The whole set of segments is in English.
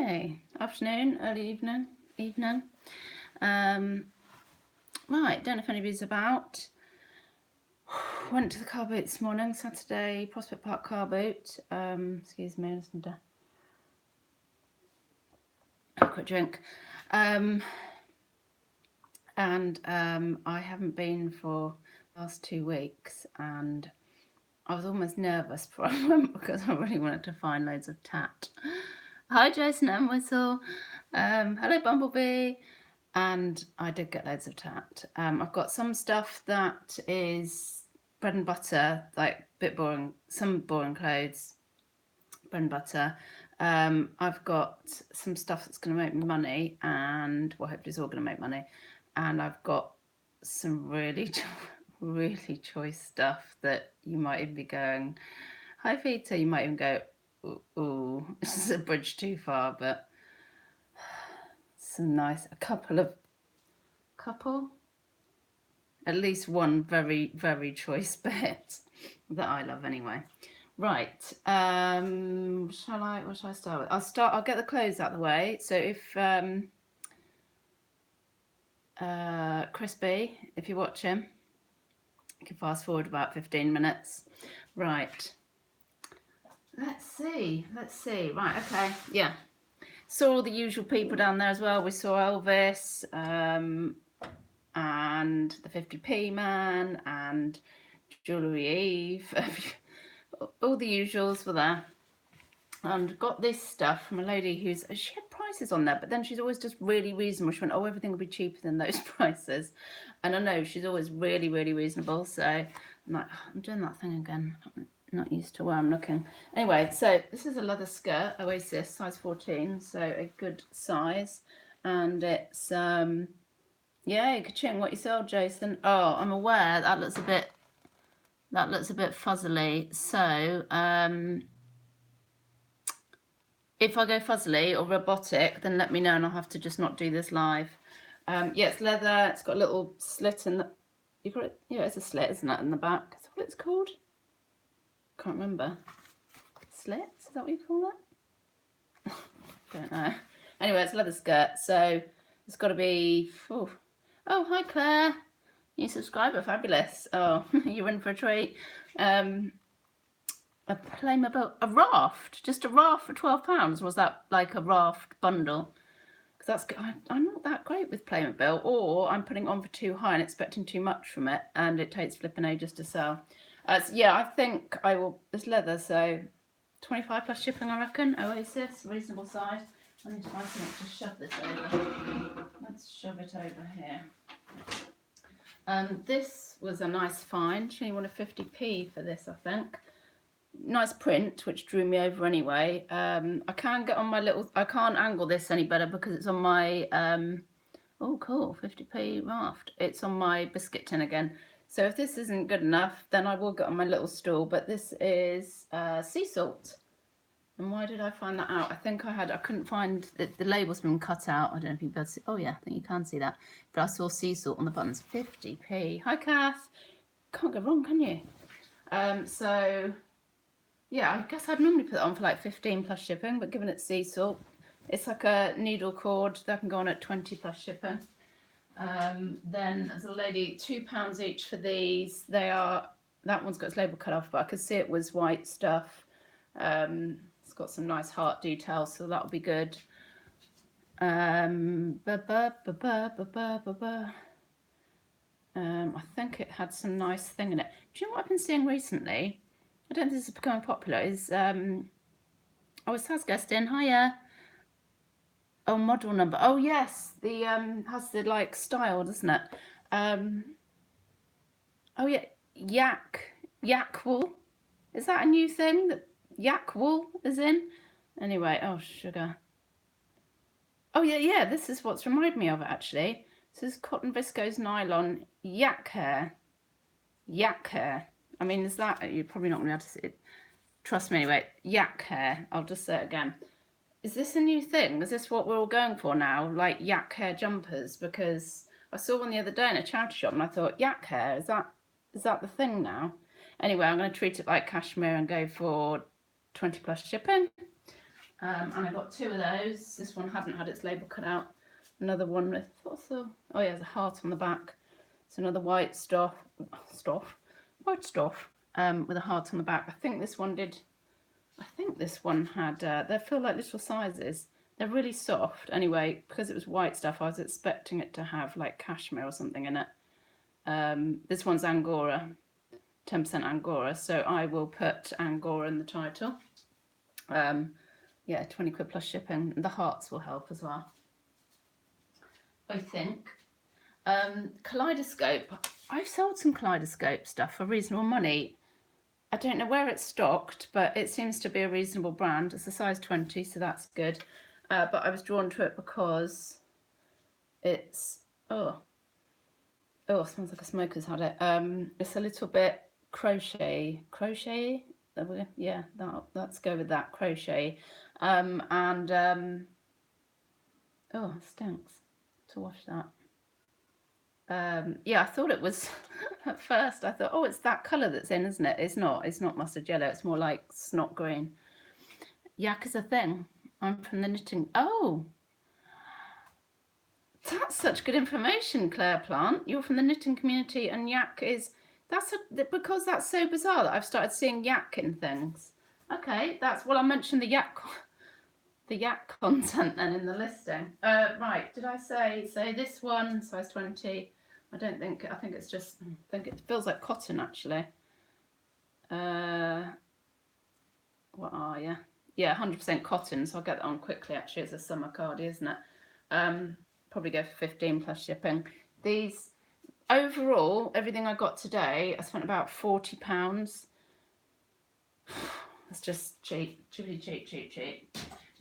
Hey, afternoon, early evening. Right, don't know if anybody's about. Went to the carboot this morning, Saturday, Prospect Park carboot. Excuse me, listen to a quick drink. I haven't been for the last 2 weeks, and I was almost nervous before I went because I really wanted to find loads of tat. Hi, Jason and Whistle. Hello, Bumblebee. And I did get loads of tat. I've got some stuff that is bread and butter, like a bit boring, some boring clothes, bread and butter. I've got some stuff that's going to make me money, and well, hopefully it's all going to make money. And I've got some really, really choice stuff that you might even be going, hi, Vita, you might even go, ooh, this is a bridge too far, but some nice, at least one very, very choice bit that I love anyway. Right, what shall I start with? I'll get the clothes out of the way. So if, Crispy, if you watch him, you can fast forward about 15 minutes. Right, let's see, right, okay, yeah. Saw all the usual people down there as well. We saw Elvis, and the 50p man, and Jewellery Eve. All the usuals were there. And got this stuff from a lady she had prices on there, but then she's always just really reasonable. She went, oh, everything will be cheaper than those prices. And I know she's always really, really reasonable. So I'm like, oh, I'm doing that thing again. I'm not used to where I'm looking. Anyway, so this is a leather skirt, Oasis, size 14. So a good size. And it's, yeah, ka-ching, what you sold, Jason. Oh, I'm aware that looks a bit fuzzily. So, if I go fuzzily or robotic, then let me know and I'll have to just not do this live. Yeah, it's leather. It's got a little slit in the... You got it? Yeah, it's a slit, isn't it, in the back? Is that what it's called? Can't remember. Slits? Is that what you call that? Don't know. Anyway, it's a leather skirt, so it's got to be... Oh, hi, Claire. New subscriber, fabulous. Oh, you're in for a treat. A playable, a raft, just a raft for £12. Was that like a raft bundle? Because I'm not that great with Playmobil, or I'm putting on for too high and expecting too much from it, and it takes flipping ages to sell. So yeah, I think I will. It's leather, so 25 plus shipping, I reckon. Oasis, reasonable size. I need to find something to shove this over. Let's shove it over here. This was a nice find. She wanted 50p for this, I think. Nice print, which drew me over anyway. I can get on my I can't angle this any better because it's on my, oh cool, 50p raft. It's on my biscuit tin again. So if this isn't good enough, then I will get on my little stool. But this is sea salt. And why did I find that out? I think I couldn't find, the label's been cut out. I don't know if you can see, oh yeah, I think you can see that. But I saw sea salt on the buttons, 50p. Hi, Kath. Can't go wrong, can you? So... yeah, I guess I'd normally put it on for like 15 plus shipping, but given it's sea salt, it's like a needle cord that can go on at 20 plus shipping. Then there's a lady, £2 each for these. That one's got its label cut off, but I could see it was white stuff. It's got some nice heart details, so that'll be good. I think it had some nice thing in it. Do you know what I've been seeing recently? I don't think this is becoming popular. Is it's Saz guesting. Hiya. Oh, model number. Oh yes, the has the like style, doesn't it? Oh yeah, yak wool. Is that a new thing that yak wool is in? Anyway, oh sugar. Oh yeah. This is what's reminded me of it actually. This is cotton viscose nylon yak hair. Yak hair. I mean, is that, you're probably not going to be able to see it. Trust me anyway, yak hair. I'll just say it again. Is this a new thing? Is this what we're all going for now? Like yak hair jumpers? Because I saw one the other day in a charity shop and I thought, yak hair, is that the thing now? Anyway, I'm going to treat it like cashmere and go for 20 plus shipping. And I got 2 of those. This one hadn't had its label cut out. Another one with, what's the, oh yeah, there's a heart on the back. It's another white white stuff with a heart on the back. I think this one had, they feel like little sizes. They're really soft. Anyway, because it was white stuff, I was expecting it to have like cashmere or something in it. This one's Angora, 10% Angora, so I will put Angora in the title. Yeah, 20 quid plus shipping. The hearts will help as well, I think. Kaleidoscope. I've sold some Kaleidoscope stuff for reasonable money. I don't know where it's stocked, but it seems to be a reasonable brand. It's a size 20, so that's good. But I was drawn to it because it's, oh, it smells like a smoker's had it. It's a little bit crochet. Yeah, let's go with that, crochet. Oh, it stinks to wash that. Yeah, I thought it was at first. I thought, oh, it's that colour that's in, isn't it? It's not. It's not mustard yellow. It's more like snot green. Yak is a thing. I'm from the knitting. Oh, that's such good information, Claire Plant. You're from the knitting community, and yak is. Because that's so bizarre that I've started seeing yak in things. Okay, I mentioned the yak content then in the listing. Right, did I say this one, size 20? I think it's just, I think it feels like cotton actually. What are you? Yeah, 100% cotton, so I'll get that on quickly actually. It's a summer cardi, isn't it? Probably go for 15 plus shipping. These, overall, everything I got today, I spent about £40. It's just cheap.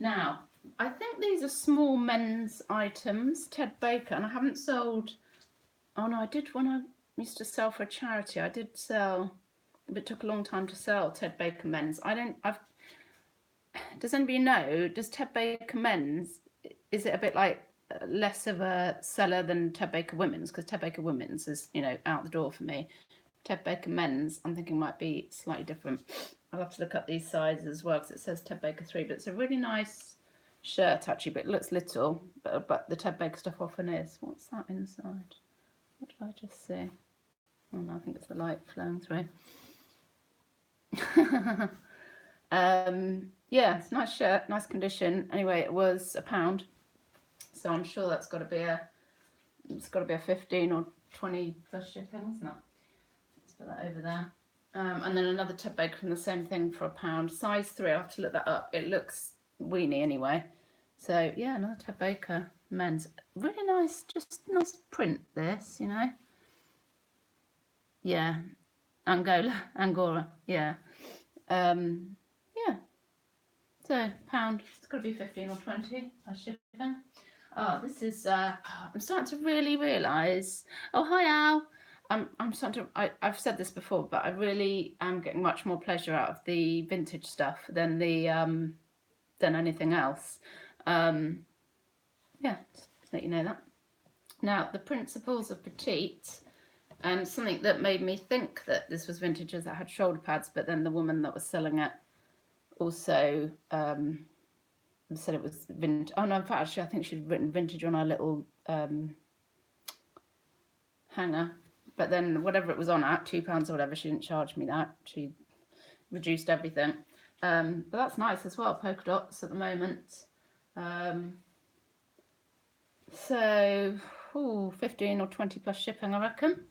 Now, I think these are small men's items, Ted Baker, and I haven't sold. Oh no, I did when I used to sell for a charity. I did sell, but it took a long time to sell Ted Baker men's. Does anybody know? Does Ted Baker men's? Is it a bit like less of a seller than Ted Baker women's? Because Ted Baker women's is out the door for me. Ted Baker men's, I'm thinking might be slightly different. I'll have to look up these sizes as well because it says Ted Baker 3, but it's a really nice shirt actually, but it looks little, but the Ted Baker stuff often is. What's that inside? What did I just see? Oh no, I think it's the light flowing through. Yeah, it's a nice shirt, nice condition. Anyway, it was £1, so I'm sure that's got to be a 15 or 20 plus shipping, isn't it? Let's put that over there. And then another Ted Baker from the same thing for £1, size 3. I have to look that up. It looks weeny anyway. So yeah, another Ted Baker men's. Really nice, just nice print. This, yeah, Angora, yeah, yeah. So £1. It's got to be 15 or 20 plus shipping. Oh, this is. I'm starting to really realise. Oh, hi Al. I'm starting to. I've said this before, but I really am getting much more pleasure out of the vintage stuff than than anything else. Yeah, just let you know that. Now, the principles of petite, and something that made me think that this was vintage is that had shoulder pads, but then the woman that was selling it also said it was vintage. Oh no, in fact, actually, I think she'd written vintage on her little hanger. But then whatever it was on at, £2 or whatever, she didn't charge me that. She reduced everything. But that's nice as well, polka dots at the moment. So 15 or 20 plus shipping, I reckon.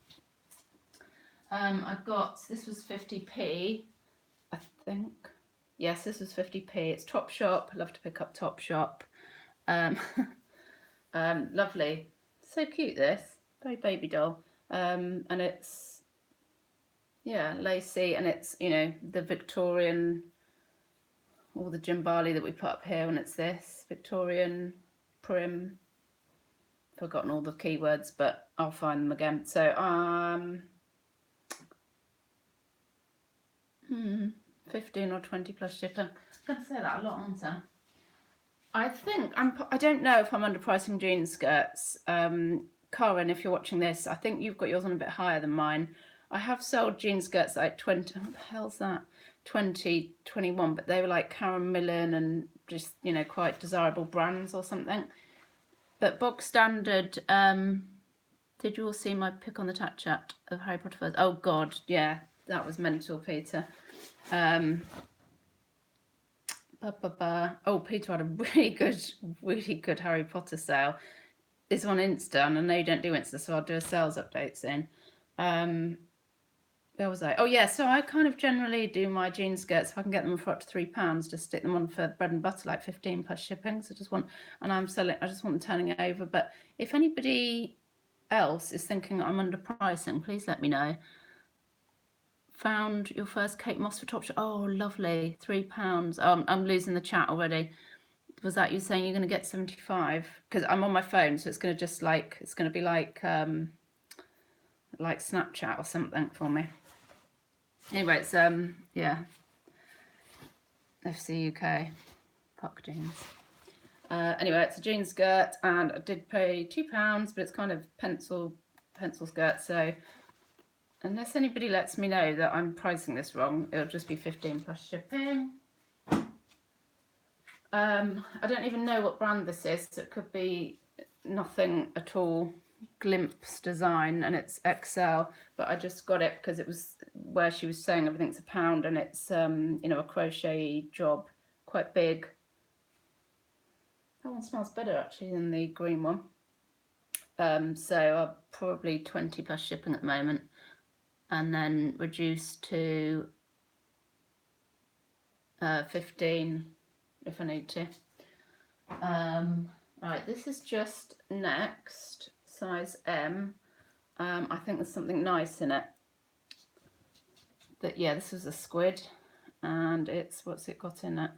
I've got, this was 50p, I think. Yes, this was 50p. It's Topshop. I love to pick up Topshop. Lovely. So cute, this. Very baby doll. And it's, yeah, lacy, and it's, the Victorian, all the Jimbali that we put up here, and it's this Victorian prim. Forgotten all the keywords, but I'll find them again. So 15 or 20 plus shipping. I'm going to say that a lot, aren't I? I think I don't know if I'm underpricing jean skirts. Karen, if you're watching this, I think you've got yours on a bit higher than mine. I have sold jean skirts like 20. What the hell's that? 2021, but they were like Karen Millen and just, you know, quite desirable brands or something. But bog standard, did you all see my pick on the chat of Harry Potter furs? Oh God, yeah, that was mental, Peter. Oh, Peter had a really good Harry Potter sale. It's on Insta, and I know you don't do Insta, so I'll do a sales update soon. Where was I? Oh yeah, so I kind of generally do my jean skirts if I can get them for up to £3, just stick them on for bread and butter, like 15 plus shipping. So I just want them turning over. But if anybody else is thinking I'm underpricing, please let me know. Found your first Kate Moss for Topshop. Oh, lovely, £3. I'm losing the chat already. Was that you saying you're going to get 75? Because I'm on my phone, so it's going to just like, it's going to be like Snapchat or something for me. Anyway, it's yeah, FC UK, fuck jeans. Anyway, it's a jean skirt, and I did pay £2, but it's kind of pencil skirt. So unless anybody lets me know that I'm pricing this wrong, it'll just be 15 plus shipping. I don't even know what brand this is. So it could be nothing at all. Glimpse design, and it's XL, but I just got it because it was where she was saying everything's £1, and it's you know, a crochet job, quite big. That one smells better actually than the green one. So I'll probably 20 plus shipping at the moment, and then reduce to 15 if I need to. Right, this is just next, size M. I think there's something nice in it. But yeah, this is a squid, and it's, what's it got in it?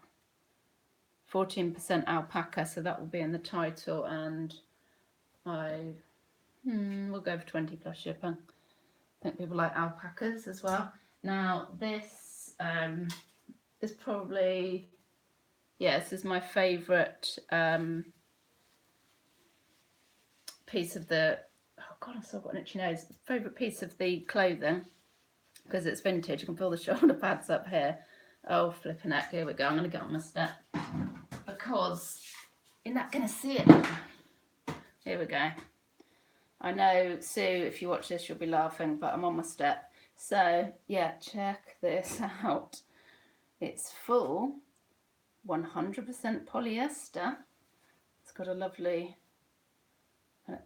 14% alpaca, so that will be in the title, and we'll go for 20 plus shipping. I think people like alpacas as well. Now this is probably, yeah, this is my favourite piece of the, oh God, I've still got an itchy nose. Favourite piece of the clothing, because it's vintage. You can feel the shoulder pads up here. Oh, flipping heck, here we go. I'm going to get on my step, because you're not going to see it. Here we go. I know, Sue, if you watch this, you'll be laughing, but I'm on my step. So, yeah, check this out. It's full 100% polyester. It's got a lovely, I'm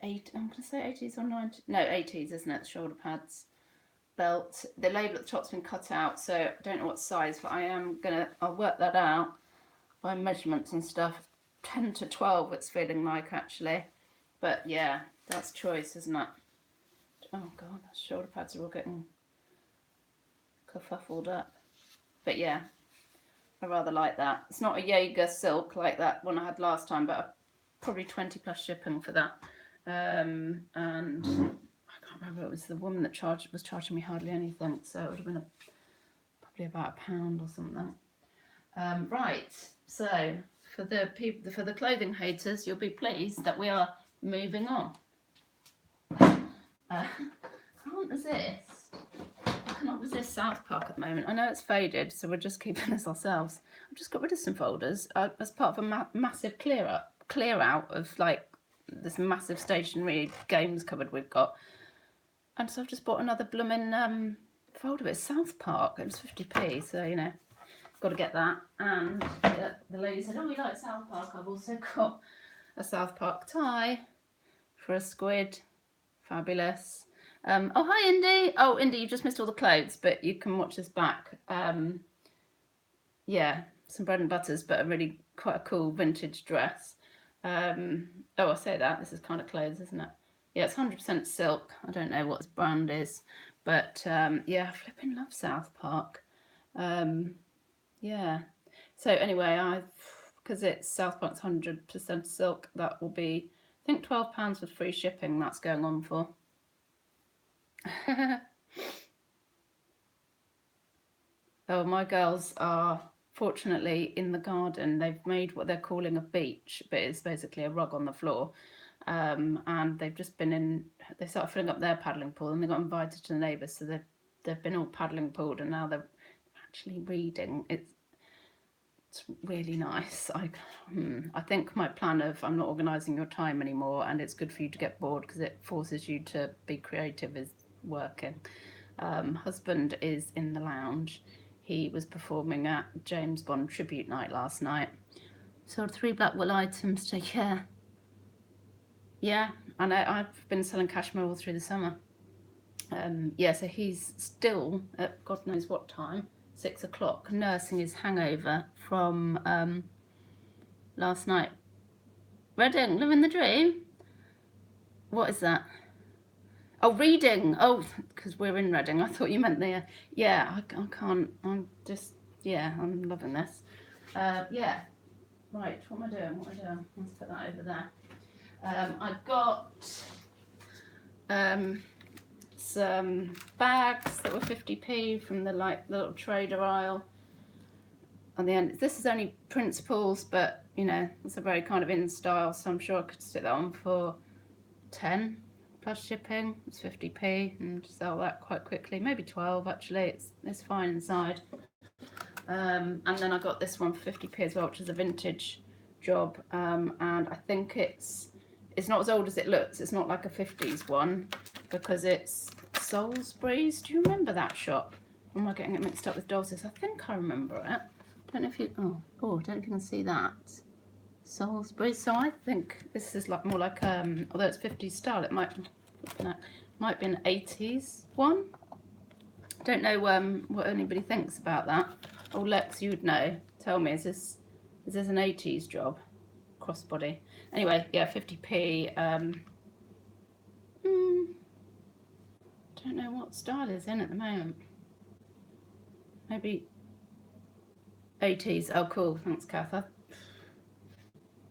going to say 80s or 90s. No, 80s, isn't it? The shoulder pads. Belt. The label at the top's been cut out, so I don't know what size, but I'll work that out by measurements and stuff. 10 to 12 it's feeling like, actually. But yeah, that's choice, isn't it? Oh God, the shoulder pads are all getting kerfuffled up. But yeah, I rather like that. It's not a Jaeger silk like that one I had last time, but probably 20 plus shipping for that. And I can't remember, it was the woman that was charging me hardly anything, so it would have been probably about £1 or something. Right, so for the clothing haters, you'll be pleased that we are moving on. I cannot resist South Park at the moment. I know it's faded, so we're just keeping this ourselves. I've just got rid of some folders as part of a massive clear out of like this massive stationery games cupboard we've got. And so I've just bought another blooming folder. It's South Park. It was 50p, so you know, got to get that. And the lady said, "Oh, you like South Park? I've also got a South Park tie for a squid. Fabulous." Oh, hi, Indy. Oh, Indy, you just missed all the clothes, but you can watch this back. Yeah, some bread and butters, but a really quite a cool vintage dress. Oh, I say that. This is kind of clothes, isn't it? Yeah, it's 100% silk. I don't know what this brand is, but yeah, I flipping love South Park. Yeah. So anyway, because it's South Park's 100% silk, that will be, I think, £12 with free shipping. That's going on for. Oh, my girls are fortunately in the garden. They've made what they're calling a beach, but it's basically a rug on the floor. And they've just been they started filling up their paddling pool, and they got invited to the neighbours, so they've been all paddling pooled, and now they're actually reading. It's really nice. I think my plan of I'm not organising your time anymore, and it's good for you to get bored because it forces you to be creative, is working. Husband is in the lounge. He was performing at James Bond tribute night last night. Sold 3 Blackwell items to, yeah, and I've been selling cashmere all through the summer. Yeah, so he's still at God knows what time, 6 o'clock, nursing his hangover from last night. Reading, living the dream. What is that? Oh, reading. Oh, because we're in Reading. I thought you meant the. Yeah, I can't. I'm just. Yeah, I'm loving this. Yeah. Right. What am I doing? Let's put that over there. I've got some bags that were 50p from the little trader aisle. On the end, this is only Principles, but you know it's a very kind of in style, so I'm sure I could stick that on for 10 plus shipping. It's 50p and sell that quite quickly. Maybe 12 actually. It's fine inside. And then I got this one for 50p as well, which is a vintage job, and I think it's not as old as it looks. It's not like a 50s one because it's Salisbury's. Do you remember that shop? Or am I getting it mixed up with Dulce's? I think I remember it. I don't know if you. Oh, I don't know if you can see that. Salisbury. So I think this is like more like although it's 50s style, it might be an 80s one. Don't know what anybody thinks about that. Oh, Lex, you'd know. Tell me, is this an 80s job? Crossbody. Anyway, yeah, 50p. Don't know what style is in at the moment. Maybe 80s. Oh, cool. Thanks, Katha.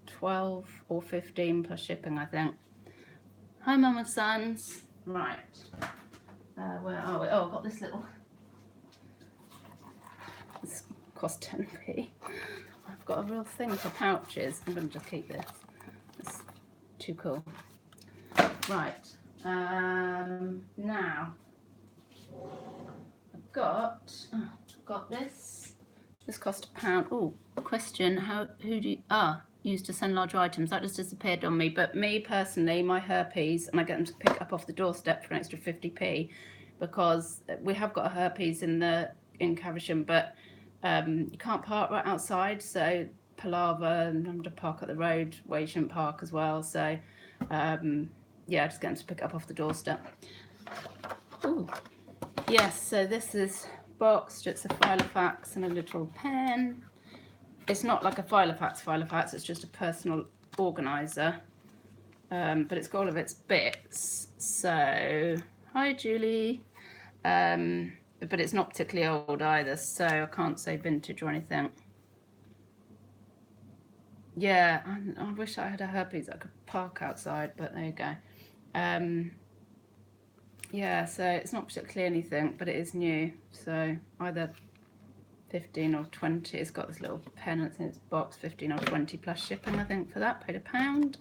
12 or 15 plus shipping, I think. Hi, Mum and Sons. Right. Where are we? Oh, I've got this little. This cost 10p. I've got a real thing for pouches. I'm going to just keep this. It's too cool. Right. Now I've got this. This cost £1. Oh, question. Who do you use to send larger items? That just disappeared on me. But me personally, my herpes, and I get them to pick up off the doorstep for an extra 50p, because we have got a herpes in Caversham, but you can't park right outside. So Palava, and I'm to park at the road where you shouldn't park as well. So yeah, just get them to pick it up off the doorstep. Ooh. Yes, so this is boxed. It's a Filofax and a little pen. It's not like a Filofax, it's just a personal organizer. But it's got all of its bits. So, hi Julie. But it's not particularly old either, so I can't say vintage or anything. Yeah, I wish I had a herpes I could park outside, but there you go. Yeah, so it's not particularly anything, but it is new. So either 15 or 20. It's got this little pen that's in its box, 15 or 20 plus shipping, I think, for that. Paid £1.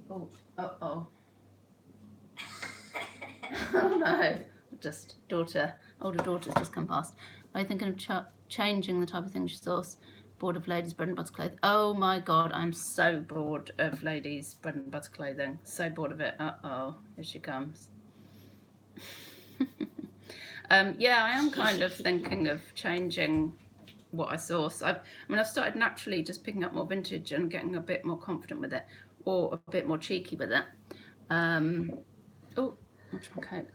Oh, oh no, just older daughter's just come past. Are you thinking of changing the type of thing she source? Bored of ladies' bread and butter clothing. Oh my god, I'm so bored of ladies' bread and butter clothing. So bored of it. Uh-oh, here she comes. Yeah, I am kind of thinking of changing what I source. I've started naturally just picking up more vintage and getting a bit more confident with it, or a bit more cheeky with it. Oh, watch my coat.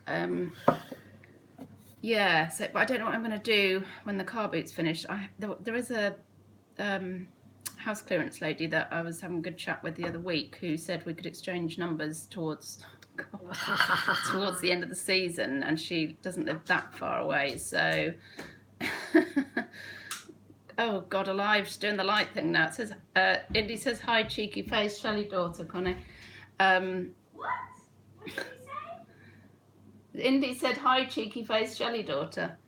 Yeah, so but I don't know what I'm going to do when the car boot's finished. There is a house clearance lady that I was having a good chat with the other week who said we could exchange numbers towards the end of the season, and she doesn't live that far away, so oh god alive, she's doing the light thing now. It says Indy says hi cheeky face Shelley daughter, Connie. What did you say? Indy said hi cheeky face Shelley daughter.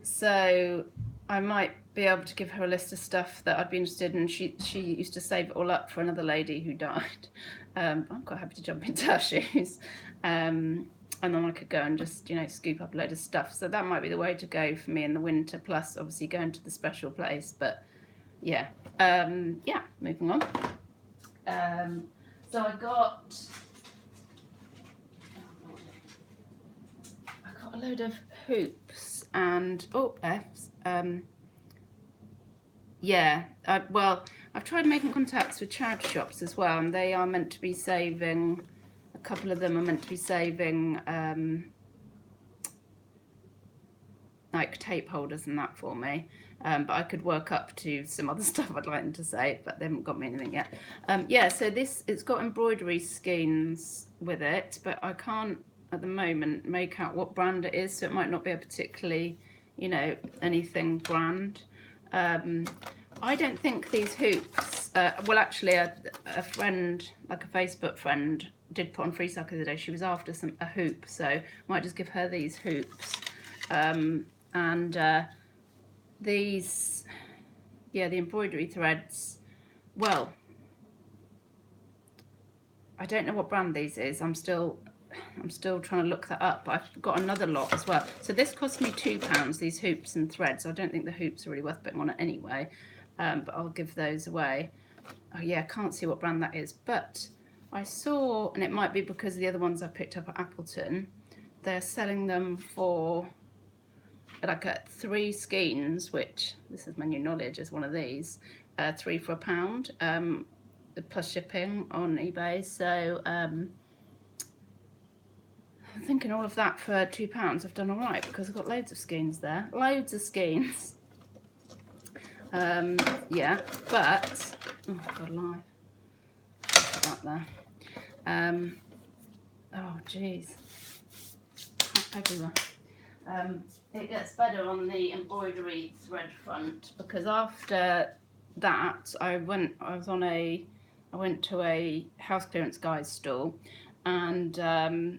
So I might be able to give her a list of stuff that I'd be interested in. She used to save it all up for another lady who died. I'm quite happy to jump into her shoes. and then I could go and just, you know, scoop up a load of stuff. So that might be the way to go for me in the winter, plus obviously going to the special place. But yeah, yeah, moving on. So I got a load of hoops and F's. Yeah, well, I've tried making contacts with charity shops as well, and they are meant to be saving. A couple of them are meant to be saving like tape holders and that for me. But I could work up to some other stuff I'd like them to save, but they haven't got me anything yet. Yeah, so it's got embroidery skeins with it, but I can't at the moment make out what brand it is, so it might not be a particularly, you know, anything grand. I don't think these hoops, well, actually, a friend, like a Facebook friend, did put on Free Sock the other day. She was after a hoop, so I might just give her these hoops. And these, yeah, the embroidery threads, well, I don't know what brand these is. I'm still trying to look that up, but I've got another lot as well. So this cost me £2, these hoops and threads. I don't think the hoops are really worth putting on it anyway, but I'll give those away. Oh yeah, I can't see what brand that is, but I saw, and it might be because of the other ones I picked up at Appleton, they're selling them for like 3 skeins, which, this is my new knowledge, is one of these, 3 for £1, plus shipping on eBay. So I'm thinking all of that for £2, I've done all right, because I've got loads of skeins there, loads of skeins. Yeah, but oh God, alive, put that there. Oh geez, everywhere. It gets better on the embroidery thread front, because after that I went to a house clearance guy's stall, and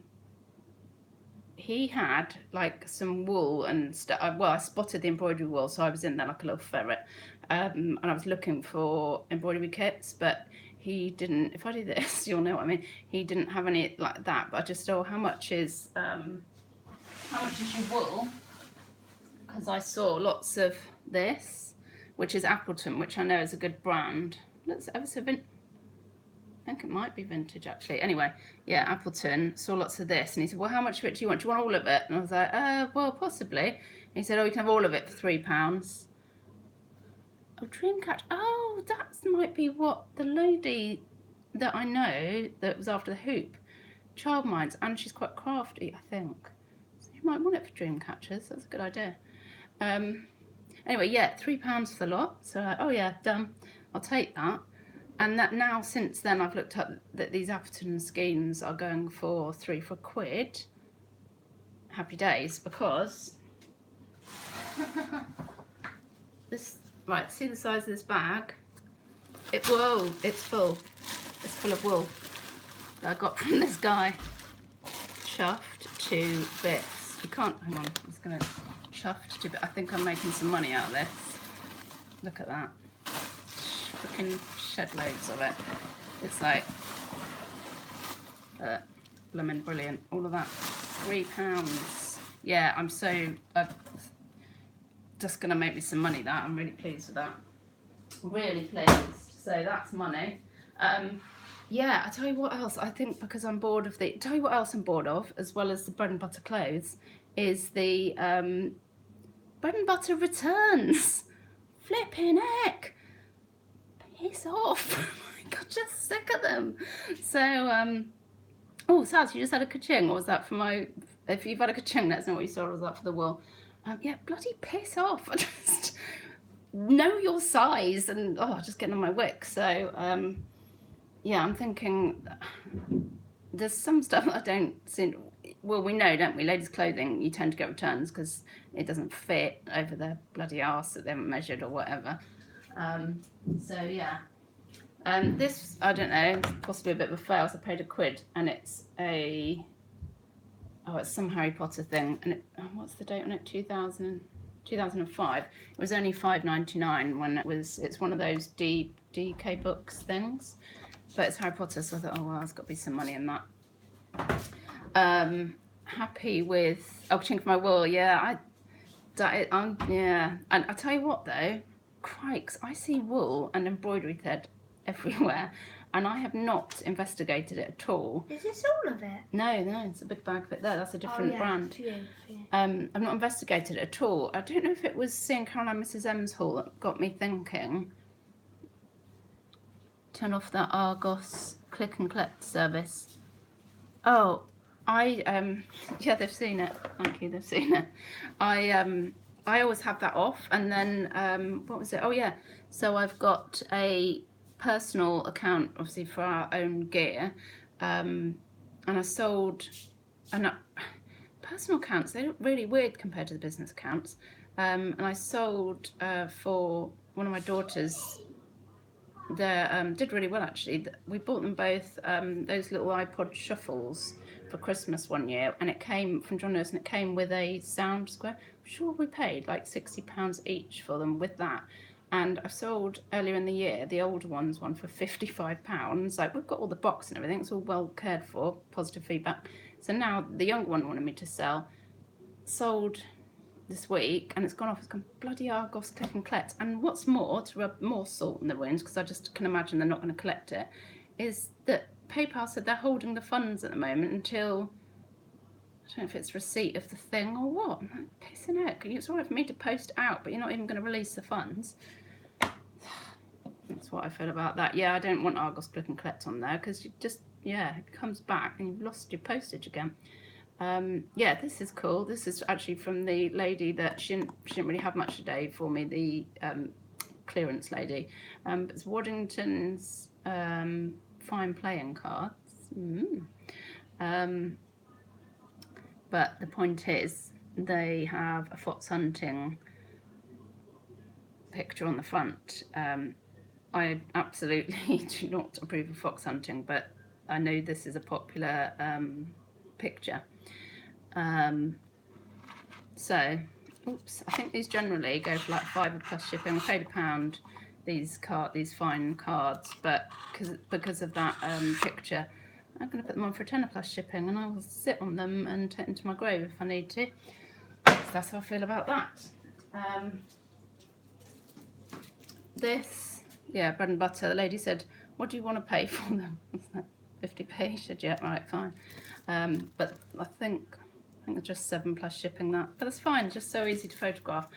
he had like some wool and stuff. Well, I spotted the embroidery wool, so I was in there like a little ferret, and I was looking for embroidery kits, but he didn't. If I do this, you'll know what I mean. He didn't have any like that. But I just thought, how much is your wool? Because I saw lots of this, which is Appleton, which I know is a good brand. Looks ever so vintage. I think it might be vintage actually. Anyway, yeah, Appleton, saw lots of this, and he said, well, how much of it do you want? Do you want all of it? And I was like, well, possibly. And he said, oh, you can have all of it for £3. Oh, Dreamcatcher. Oh, that might be what the lady that I know that was after the hoop, Child Minds, and she's quite crafty, I think. So you might want it for Dreamcatchers. That's a good idea. Anyway, yeah, £3 for the lot. So, oh yeah, done. I'll take that. And that now, since then, I've looked up that these Appleton skeins are going for £3 for £1. Happy days, because this, right, see the size of this bag? Whoa, it's full. It's full of wool that I got from this guy. Chuffed to bits. You can't, hang on, I'm just going to chuffed to bits. I think I'm making some money out of this. Look at that. Freaking shed loads of it. It's like blooming brilliant. All of that. £3. Yeah, I'm so just gonna make me some money. That I'm really pleased with that. Really pleased. So that's money. Yeah, I tell you what else. I think because I'm bored of tell you what else I'm bored of, as well as the bread and butter clothes, is the bread and butter returns. Flipping heck. Piss off. Oh my God, just sick of them. So, oh, Saz, you just had a ka-ching, or was that for my, if you've had a ka-ching, let's know what you saw, or was that for the wool? Yeah, bloody piss off. I just know your size, and just getting on my wick. So, yeah, I'm thinking there's some stuff that I don't see. Well, we know, don't we? Ladies' clothing, you tend to get returns because it doesn't fit over their bloody arse that they haven't measured or whatever. So yeah, this, I don't know, possibly a bit of a fail. So I paid £1, and it's it's some Harry Potter thing, and what's the date on it? 2005. It was only £5.99 when it's one of those DK books things, but it's Harry Potter, so I thought, oh well, there's got to be some money in that. happy with, oh, chink for my wool, yeah, yeah. And I tell you what though, crikes, I see wool and embroidery thread everywhere, and I have not investigated it at all. Is this all of it? No, it's a big bag of it there. That's a different brand. Few. I've not investigated it at all. I don't know if it was seeing Caroline Mrs. M's haul that got me thinking. Turn off that Argos click and collect service. Oh, yeah, they've seen it. Thank you, they've seen it. I always have that off, and then what was it? Oh yeah, so I've got a personal account, obviously for our own gear, and I sold, and personal accounts, they look really weird compared to the business accounts, and I sold for one of my daughters. They did really well actually. We bought them both those little iPod shuffles for Christmas one year, and it came from John Lewis, and it came with a sound square. I'm sure we paid like £60 each for them with that. And I sold earlier in the year the older ones one for £55. Like, we've got all the box and everything, it's all well cared for, positive feedback. So now the younger one wanted me to sell. Sold this week, and it's gone off. It's gone bloody Argos click and collect. And what's more, to rub more salt in the wounds, because I just can imagine they're not going to collect it, is that PayPal said they're holding the funds at the moment until, I don't know if it's receipt of the thing or what. I'm like, pissing out. It's all right for me to post out, but you're not even going to release the funds. That's what I feel about that. Yeah, I don't want Argos click and collect on there, because you just, yeah, it comes back and you've lost your postage again. Yeah, this is cool. This is actually from the lady that she didn't really have much today for me, the clearance lady. It's Waddington's fine playing cards. But the point is, they have a fox hunting picture on the front. I absolutely do not approve of fox hunting, but I know this is a popular picture. So, oops, I think these generally go for like £5 plus shipping. I paid £1 these fine cards, but because of that picture, I'm going to put them on for £10 plus shipping, and I will sit on them and take them to my grave if I need to. So that's how I feel about that. This, yeah, bread and butter. The lady said, "What do you want to pay for them?" I was like, 50p. She said, "Yeah, right, fine." But I think it's just £7 plus shipping that, but that's fine. It's just so easy to photograph.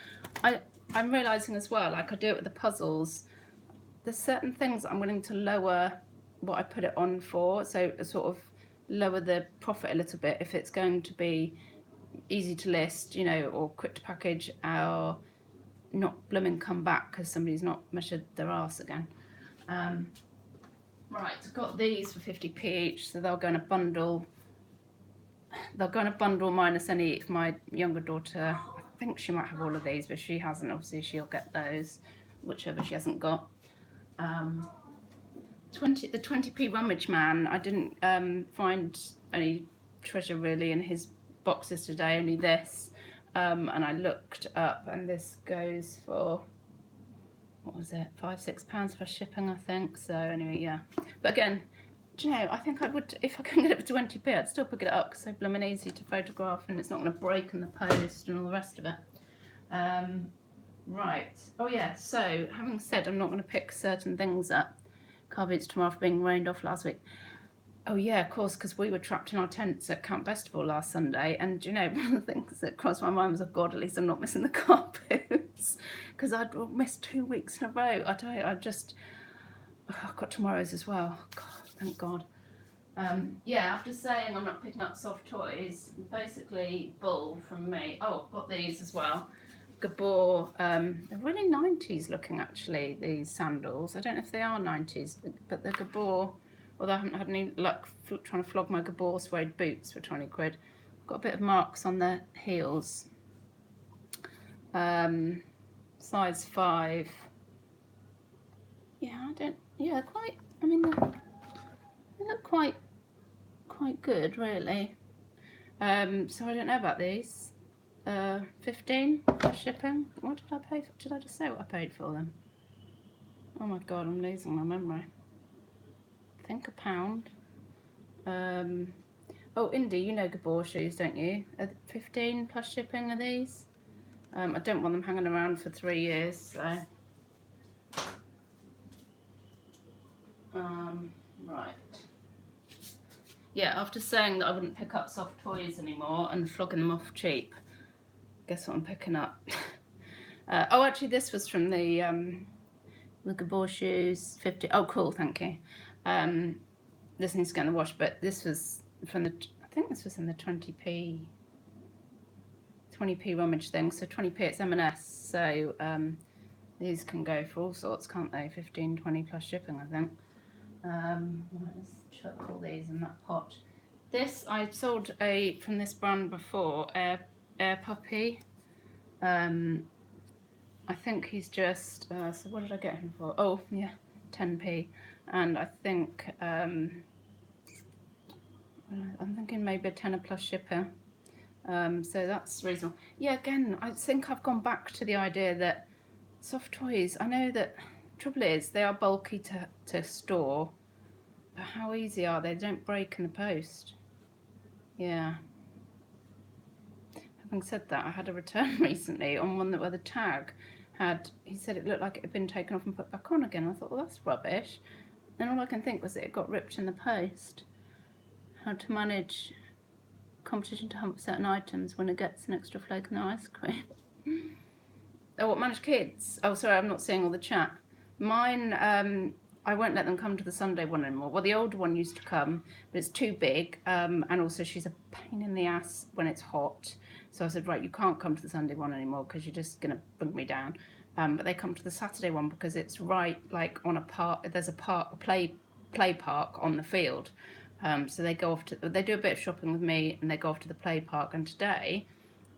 I'm realizing as well, like I do it with the puzzles. There's certain things I'm willing to lower what I put it on for, so sort of lower the profit a little bit if it's going to be easy to list, you know, or quick to package, or not blooming come back because somebody's not measured their arse again. Right, I've got these for 50p each, so they'll go in a bundle. They'll go in a bundle minus any, if my younger daughter, I think she might have all of these, but she hasn't. Obviously, she'll get those, whichever she hasn't got. The 20p Rummage Man, I didn't find any treasure really in his boxes today, only this. And I looked up, and this goes for, what was it, £5-6 for shipping, I think. So anyway, yeah. But again, do you know, I think I would, if I couldn't get it for 20p, I'd still pick it up, because it's so blooming easy to photograph, and it's not going to break in the post and all the rest of it. Right. Oh yeah, so having said I'm not going to pick certain things up, carboots tomorrow for being rained off last week. Oh yeah, of course, because we were trapped in our tents at Camp Festival last Sunday, and you know, one of the things that crossed my mind was, oh God, at least I'm not missing the car boots, because I'd missed 2 weeks in a row. I've got tomorrow's as well. God, thank God. Yeah, after saying I'm not picking up soft toys, basically bull from me. Oh, I've got these as well. Gabor, they're really 90s looking actually, these sandals. I don't know if they are 90s, but they're Gabor. Although I haven't had any luck trying to flog my Gabor suede boots for 20 quid. Got a bit of marks on the heels. Size 5. Yeah, quite, I mean, they look quite good, really. So I don't know about these. 15 for shipping. What did I pay for? Did I just say what I paid for them? Oh my God, I'm losing my memory. I think £1. Oh Oh, Indy, you know Gabor shoes, don't you? 15 plus shipping are these? I don't want them hanging around for 3 years, so. Right. Yeah, after saying that I wouldn't pick up soft toys anymore and flogging them off cheap, guess what I'm picking up? Oh, actually, this was from the Gabor shoes, 50. Oh, cool, thank you. This needs to go in the wash, but this was from the, I think this was in the 20p rummage thing. So 20p, it's M&S. So these can go for all sorts, can't they? 15, 20 plus shipping, I think. Let's chuck all these in that pot. This, I sold from this brand before, Air Puppy. I think he's just, so what did I get him for? Oh, yeah, 10p. And I think, I'm thinking maybe a tenner plus shipping. So that's reasonable. Yeah, again, I think I've gone back to the idea that soft toys, I know that trouble is they are bulky to store, but how easy are they? They don't break in the post. Yeah. Having said that, I had a return recently on one where the tag had, he said it looked like it had been taken off and put back on again. I thought, well, that's rubbish. And all I can think was that it got ripped in the post. How to manage competition to hump certain items when it gets an extra flake in the ice cream. Oh, what, manage kids? Oh, sorry, I'm not seeing all the chat. Mine, I won't let them come to the Sunday one anymore. Well, the older one used to come, but it's too big, and also she's a pain in the ass when it's hot. So I said, right, you can't come to the Sunday one anymore because you're just going to bring me down. But they come to the Saturday one because it's right, like on a park. There's a play park on the field. So they go off to, they do a bit of shopping with me, and they go off to the play park. And today,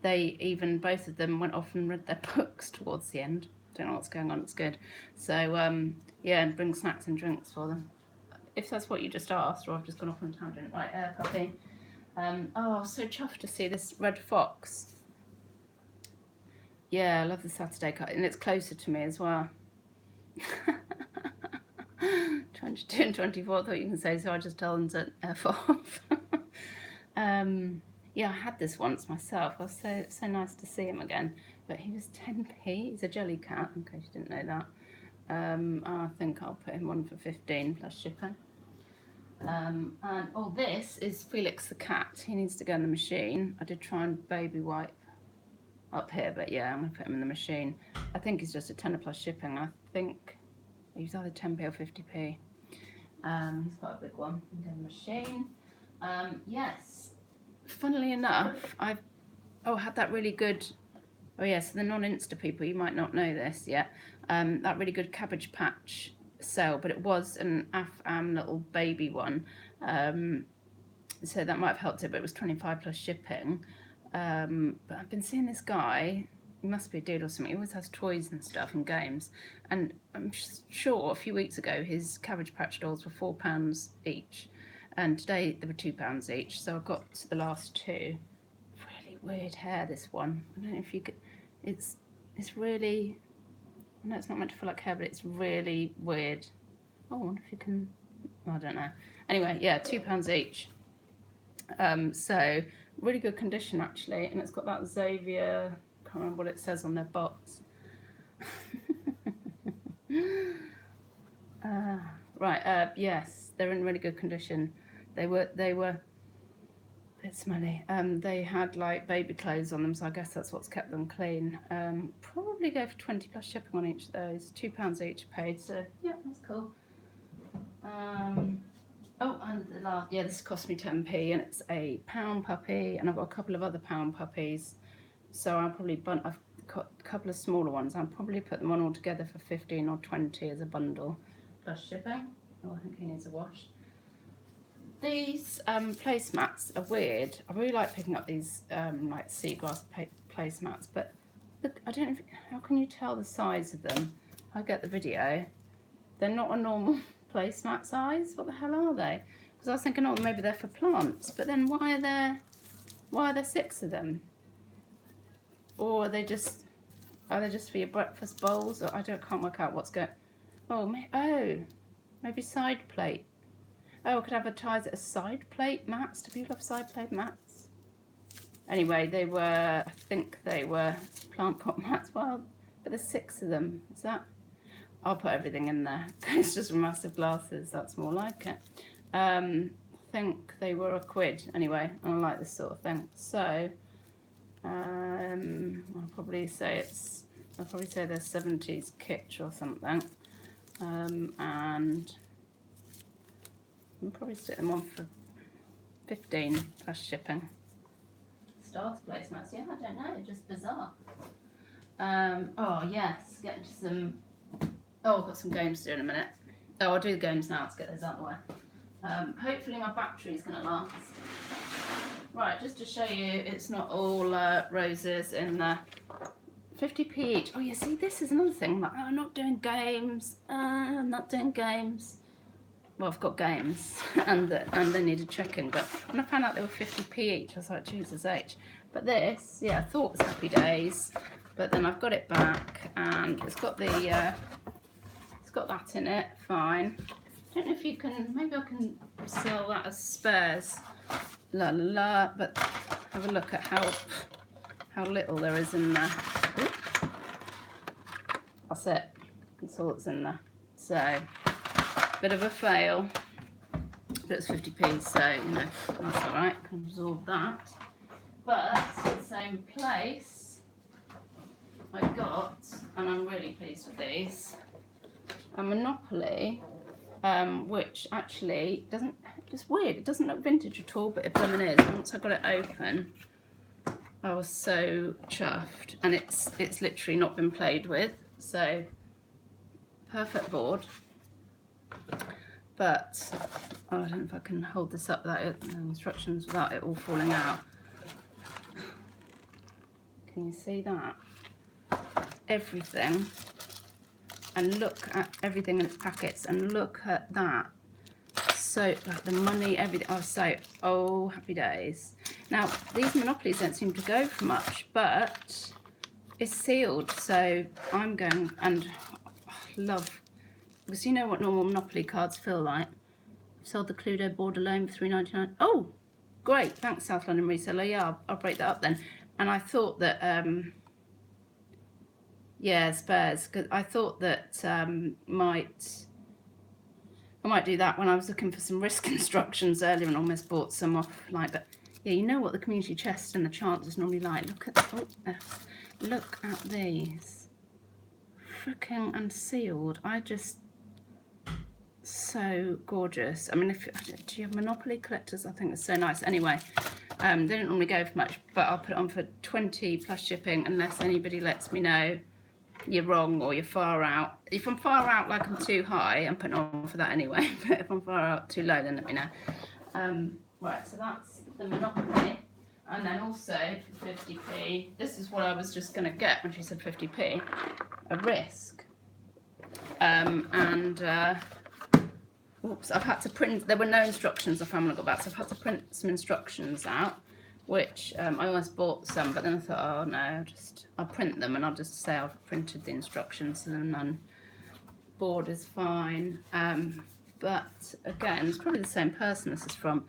both of them went off and read their books towards the end. Don't know what's going on. It's good. So yeah, and bring snacks and drinks for them. If that's what you just asked, or I've just gone off on a tangent. Right, Puppy. Oh, so chuffed to see this red fox. Yeah, I love the Saturday cut, and it's closer to me as well. 22 and 24, I thought you can say, so I just tell them to F off. Yeah, I had this once myself. It was so nice to see him again. But he was 10p. He's a jelly cat, in case you didn't know that. I think I'll put him on for 15 plus shipping. And this is Felix the cat. He needs to go in the machine. I did try and baby wipe up here, but yeah, I'm going to put him in the machine. I think he's just a tenner plus shipping. I think he's either 10p or 50p. He's got a big one. In the machine. Yes. Funnily enough, I've had that really good. Oh yeah, so the non-Insta people, you might not know this yet. That really good Cabbage Patch sale, but it was an Afam little baby one. So that might have helped it, but it was 25 plus shipping. But I've been seeing this guy, he must be a dude or something, he always has toys and stuff and games. And I'm sure a few weeks ago his Cabbage Patch dolls were £4 each. And today they were £2 each. So I got to the last two. Really weird hair, this one. I don't know if you could, it's really, I know it's not meant to feel like hair, but it's really weird. Oh, I wonder if you can, I don't know. Anyway, yeah, £2 each. So really good condition actually, and it's got that Xavier, can't remember what it says on their box. Right, yes, they're in really good condition. They were a bit smelly. They had like baby clothes on them, so I guess that's what's kept them clean. Probably go for 20 plus shipping on each of those. £2 each paid, so yeah, that's cool. Oh, and the last, yeah, this cost me 10p, and it's a pound puppy, and I've got a couple of other pound puppies. So I'll probably I've got a couple of smaller ones. I'll probably put them on all together for 15 or 20 as a bundle, plus shipping. Oh, I think he needs a wash. These placemats are weird. I really like picking up these like seagrass placemats, but look, I don't know how can you tell the size of them? I get the video. They're not a normal placemat size. What the hell are they? Because I was thinking, oh, maybe they're for plants, but then why are there 6 of them? Or are they just for your breakfast bowls? Or can't work out what's going. Oh, maybe side plate. Oh, I could advertise it as side plate mats. Do people have side plate mats? Anyway, they were, I think they were plant pot mats. Well, but there's 6 of them. Is that? I'll put everything in there. It's just massive glasses. That's more like it. I think they were £1. Anyway, I like this sort of thing. So, I'll probably say they're 70s kitsch or something. And I'll probably stick them on for 15 plus shipping. Stars placemats, yeah, I don't know, just bizarre. Oh yes, get into some. Oh, I've got some games to do in a minute. Oh, I'll do the games now to get those out of the way. Hopefully my battery's going to last. Right, just to show you, it's not all roses in the 50p each. Oh, you see, this is another thing. Like, I'm not doing games. I'm not doing games. Well, I've got games, and they needed checking. But when I found out they were 50p each, I was like, Jesus H. But this, yeah, I thought it was Happy Days, but then I've got it back, and it's got the, it's got that in it. Fine. I don't know if you can. Maybe I can sell that as spares. La la la. But have a look at how little there is in there. Ooh. That's it. That's all that's in there. So. Bit of a fail, but it's 50p, so you know that's all right. Can absorb that. But in the same place, I got, and I'm really pleased with these, a Monopoly, which actually doesn't. It's weird. It doesn't look vintage at all, but it blooming is. Once I got it open, I was so chuffed, and it's literally not been played with. So perfect board. But oh, I don't know if I can hold this up without it, instructions without it all falling out. Can you see that? Everything, and look at everything in its packets, and look at that. So like the money, everything. Oh, happy days. Now these Monopolies don't seem to go for much, but it's sealed, so I'm going and love. Because you know what normal Monopoly cards feel like. Sold the Cluedo board alone for £3.99. Oh, great! Thanks, South London reseller. Yeah, I'll break that up then. And I thought that, yeah, spares. Because I thought that I might do that when I was looking for some risk instructions earlier and almost bought some off. But yeah, you know what the community chest and the chance is normally like. Look at these, freaking unsealed. So gorgeous. I mean, do you have Monopoly collectors? I think it's so nice. Anyway, they don't normally go for much, but I'll put it on for 20 plus shipping unless anybody lets me know you're wrong or you're far out. If I'm far out, like I'm too high, I'm putting on for that anyway. But if I'm far out too low, then let me know. Right, so that's the Monopoly. And then also for 50p, this is what I was just going to get when she said 50p, a Risk. Oops, I've had to print, there were no instructions I found when I got back, so I've had to print some instructions out, which I almost bought some, but then I thought, oh no, I'll print them and I'll just say I've printed the instructions and then board is fine. But again, it's probably the same person this is from.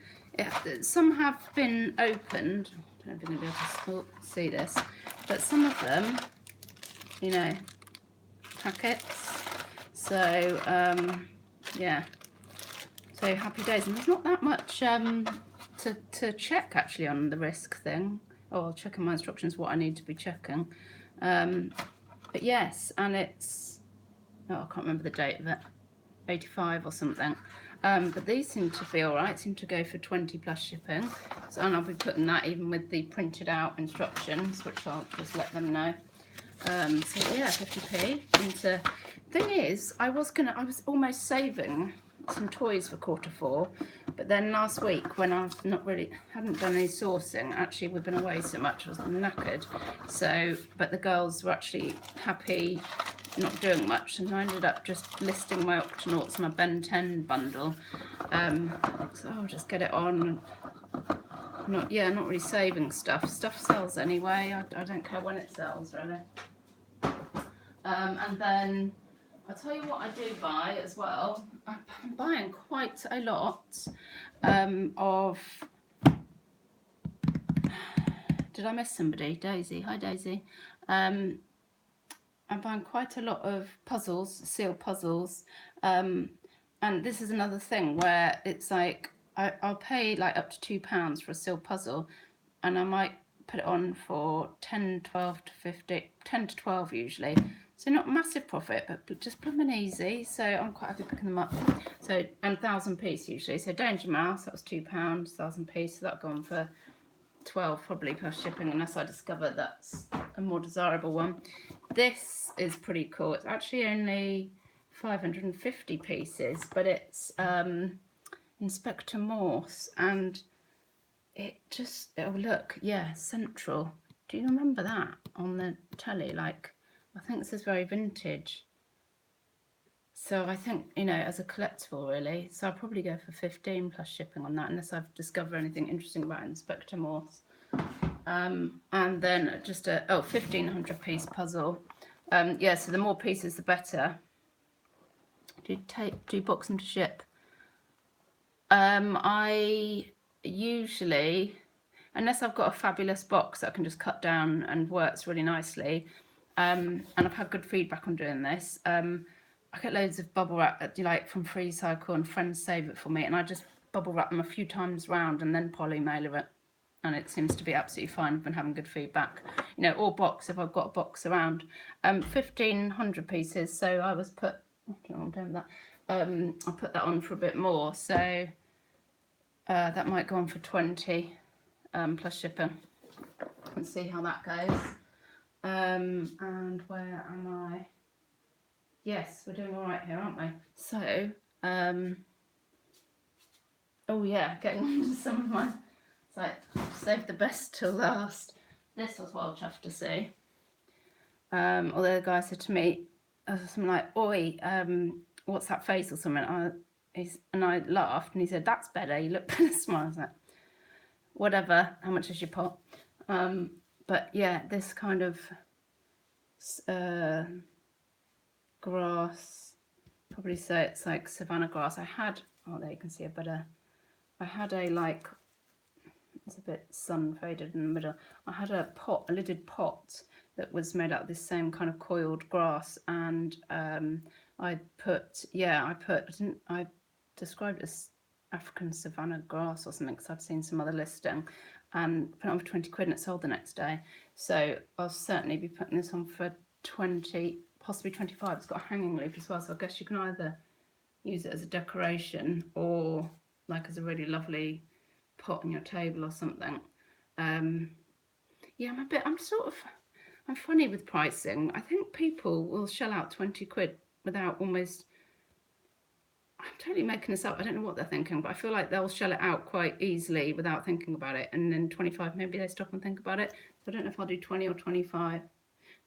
Some have been opened, I don't know if you're going to be able to see this, but some of them, you know, packets, so yeah. So happy days, and there's not that much to check actually on the Risk thing. Oh, I'll check in my instructions what I need to be checking. But yes, and it's, oh, I can't remember the date of it, 85 or something. But these seem to be all right, seem to go for 20 plus shipping. So, and I'll be putting that even with the printed out instructions, which I'll just let them know. So yeah, 50p. And thing is, I was almost saving some toys for Q4, but then last week when I've hadn't done any sourcing, actually we've been away so much I was knackered, so but the girls were actually happy not doing much, and I ended up just listing my Octonauts, my Ben 10 bundle, so I'll just get it on. Not really saving stuff sells anyway. I don't care when it sells really. And then I'll tell you what I do buy as well. I'm buying quite a lot of... Did I miss somebody? Daisy. Hi, Daisy. I'm buying quite a lot of puzzles, sealed puzzles. And this is another thing where it's like I'll pay like up to £2 for a sealed puzzle, and I might put it on for 10, 12 to 50, 10 to 12 usually. So not massive profit, but just blooming easy. So I'm quite happy picking them up. So, and 1,000 piece usually. So Danger Mouse, that was £2, 1,000 piece. So that'll go on for 12 probably plus shipping, unless I discover that's a more desirable one. This is pretty cool. It's actually only 550 pieces, but it's Inspector Morse, and it just, oh look, yeah, Central. Do you remember that on the telly? Like, I think this is very vintage. So I think, you know, as a collectible really, so I'll probably go for 15 plus shipping on that, unless I've discovered anything interesting about Inspector Morse. And then just a 1,500 piece puzzle. Yeah, so the more pieces the better. Do you box them to ship? I usually, unless I've got a fabulous box that I can just cut down and works really nicely, and I've had good feedback on doing this, I get loads of bubble wrap, like from Free Cycle, and friends save it for me, and I just bubble wrap them a few times round and then poly mailer it, and it seems to be absolutely fine. I've been having good feedback, you know, or box if I've got a box around. 1,500 pieces, so I was put, I don't know what I'm doing with that. I'll put that on for a bit more, so that might go on for 20 plus shipping. Let's see how that goes. And where am I? Yes, we're doing all right here, aren't we? So, oh yeah, getting on to some of my, it's like, save the best till last. This was well chuffed to see. Although the guy said to me, something like, oi, what's that face or something? And I laughed, and he said, that's better, you look kind of smart. I was like, whatever, how much is your pot? But yeah, this kind of grass, probably say it's like savanna grass. I had, oh there you can see a better, I had a like, it's a bit sun faded in the middle. I had a pot, a lidded pot that was made out of this same kind of coiled grass, and I described it as African savanna grass or something, because I'd seen some other listing, and put it on for 20 quid, and it sold the next day. So I'll certainly be putting this on for 20, possibly 25. It's got a hanging leaf as well, so I guess you can either use it as a decoration or like as a really lovely pot on your table or something. Yeah, I'm funny with pricing. I think people will shell out 20 quid without almost, I'm totally making this up, I don't know what they're thinking, but I feel like they'll shell it out quite easily without thinking about it, and then 25 maybe they stop and think about it. So I don't know if I'll do 20 or 25.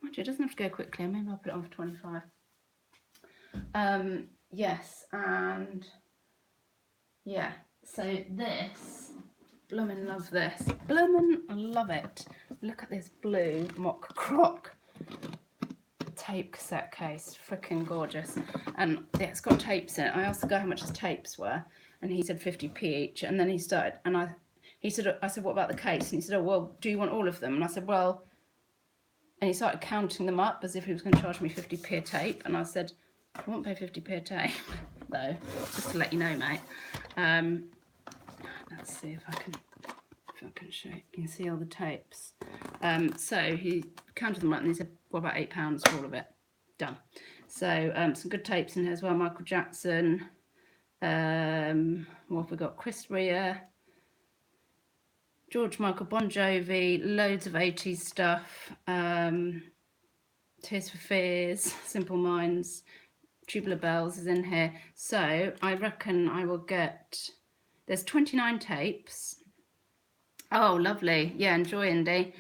Mind you, it doesn't have to go quickly, maybe I'll put it on for 25. Yes, and yeah, so this, bloomin' love this, bloomin' love it. Look at this blue mock croc tape cassette case, freaking gorgeous. And yeah, it's got tapes in it. I asked the guy how much his tapes were, and he said 50p each. And then he started, and I said, what about the case? And he said, oh well, do you want all of them? And I said, well, and he started counting them up as if he was going to charge me 50p a tape. And I said, I won't pay 50p a tape though, just to let you know, mate. Let's see if I can show you. You can see all the tapes. So he counted them up, and he said, what about £8 for all of it? Done. So some good tapes in here as well. Michael Jackson. What have we got? Chris Rea, George Michael, Bon Jovi, loads of 80s stuff. Tears for Fears, Simple Minds, Tubular Bells is in here. So I reckon I will get, there's 29 tapes. Oh, lovely. Yeah, enjoy, Indy.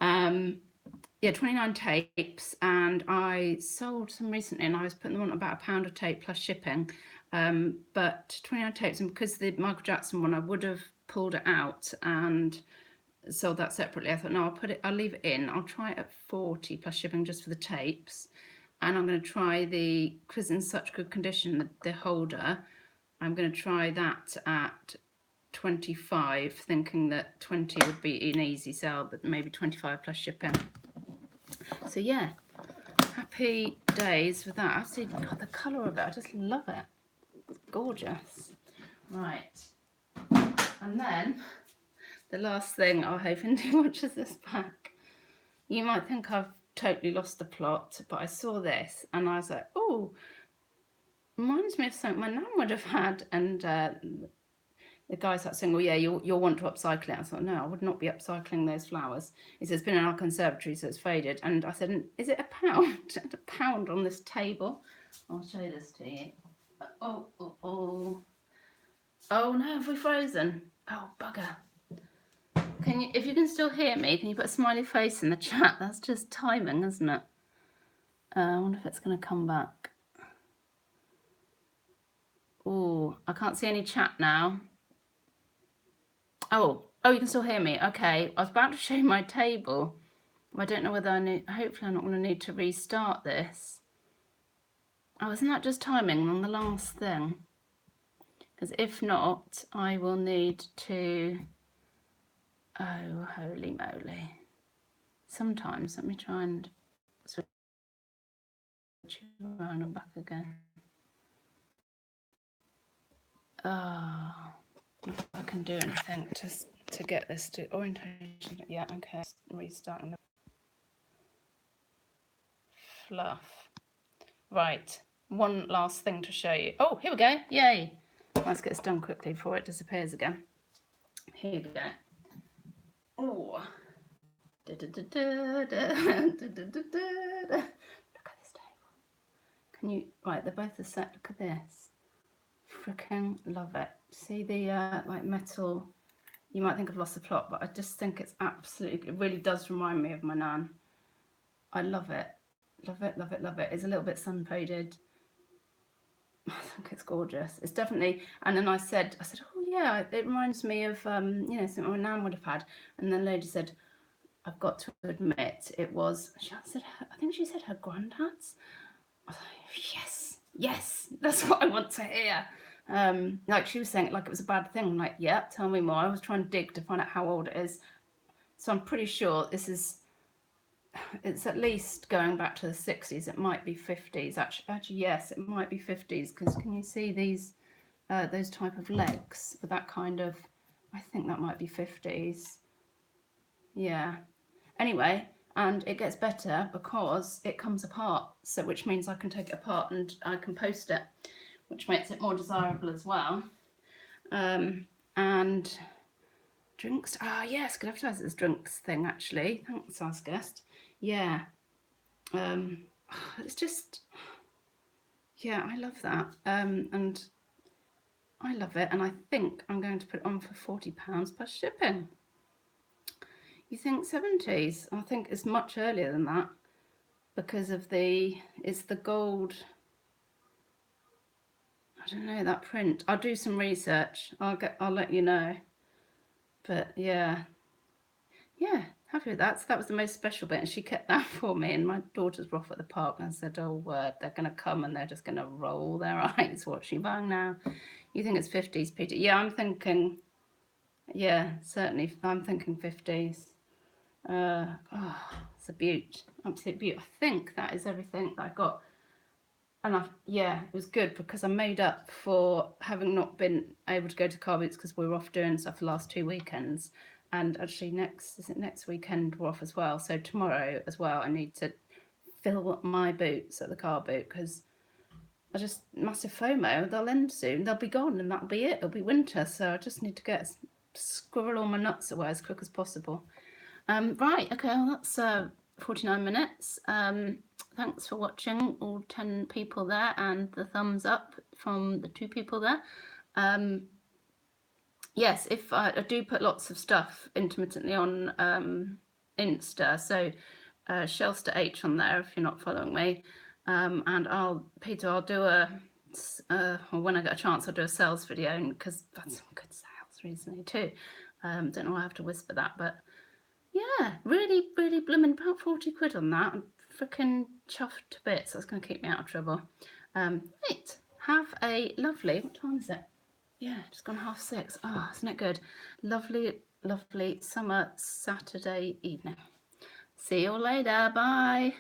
Yeah, 29 tapes, and I sold some recently, and I was putting them on about £1 a tape plus shipping. But 29 tapes, and because the Michael Jackson one, I would have pulled it out and sold that separately. I thought, no, I'll leave it in. I'll try it at 40 plus shipping just for the tapes. and I'm going to try because in such good condition, the holder, I'm going to try that at 25, thinking that 20 would be an easy sell, but maybe 25 plus shipping. So yeah, happy days with that. Absolutely, God, the colour of it, I just love it. It's gorgeous. Right, and then the last thing, I hope Indy watches this back. You might think I've totally lost the plot, but I saw this and I was like, oh, reminds me of something my nan would have had. And the guy started saying, well, yeah, you'll want to upcycle it. I thought, no, I would not be upcycling those flowers. He says, it's been in our conservatory, so it's faded. And I said, is it £1? A pound on this table. I'll show this to you. Oh, oh, oh. Oh, no, have we frozen? Oh, bugger. Can you, if you can still hear me, can you put a smiley face in the chat? That's just timing, isn't it? I wonder if it's going to come back. Oh, I can't see any chat now. Oh, you can still hear me. Okay, I was about to show you my table. I don't know whether I need, hopefully I'm not going to need to restart this. Oh, isn't that just timing on the last thing? Because if not, I will need to, oh, holy moly. Sometimes, let me try and switch around and back again. Oh, if I can do anything to get this to orientation. Yeah, okay, restarting the fluff. Right, one last thing to show you. Oh, here we go, yay. Let's get this done quickly before it disappears again. Here we go. Oh. Look at this table. Can you, right, they're both the set. Look at this. Freaking love it. See the like metal, you might think I've lost the plot, but I just think it's absolutely, it really does remind me of my nan. I love it. Love it, love it, love it. It's a little bit sun faded. I think it's gorgeous. It's definitely, and then I said, oh yeah, it reminds me of, you know, something my nan would have had. And then the lady said, I've got to admit, it was, I think she said her granddad's. I was like, yes, yes, that's what I want to hear. Like she was saying it like it was a bad thing. I'm like, yeah, tell me more. I was trying to dig to find out how old it is. So I'm pretty sure this is, it's at least going back to the 60s. It might be 50s. Actually, yes, it might be 50s, because can you see these, those type of legs with that kind of, I think that might be 50s. Yeah. Anyway, and it gets better because it comes apart, so which means I can take it apart and I can post it, which makes it more desirable as well. And drinks, yes, could advertise this drinks thing actually. Thanks, our guest. Yeah. It's just, yeah, I love that. And I love it, and I think I'm going to put it on for £40 plus shipping. You think 70s? I think it's much earlier than that, because of it's the gold. I don't know, that print. I'll do some research. I'll let you know. But yeah, happy with that. So that was the most special bit, and she kept that for me. And my daughters were off at the park, and I said, oh word, they're going to come and they're just going to roll their eyes. What's she buying now? You think it's 50s, Peter? Yeah, I'm thinking, yeah, certainly I'm thinking 50s. It's a beaut, absolute beaut. I think that is everything that I got. And it was good, because I made up for having not been able to go to car boots because we were off doing stuff the last 2 weekends. And actually next weekend we're off as well. So tomorrow as well, I need to fill my boots at the car boot, because I just, massive FOMO. They'll end soon. They'll be gone, and that'll be it. It'll be winter. So I just need to squirrel all my nuts away as quick as possible. Right, okay, well, that's 49 minutes. Thanks for watching, all 10 people there, and the thumbs up from the 2 people there. Yes, if I do put lots of stuff intermittently on Insta, so Shelster H on there if you're not following me. And Peter, I'll do or when I get a chance, I'll do a sales video, because that's some good sales recently too. Don't know why I have to whisper that, but yeah, really, really blooming about 40 quid on that. I'm freaking chuffed to bits. That's going to keep me out of trouble. Right, have a lovely, what time is it? Yeah, just gone 6:30. Oh, isn't it good? Lovely, lovely summer Saturday evening. See you later. Bye.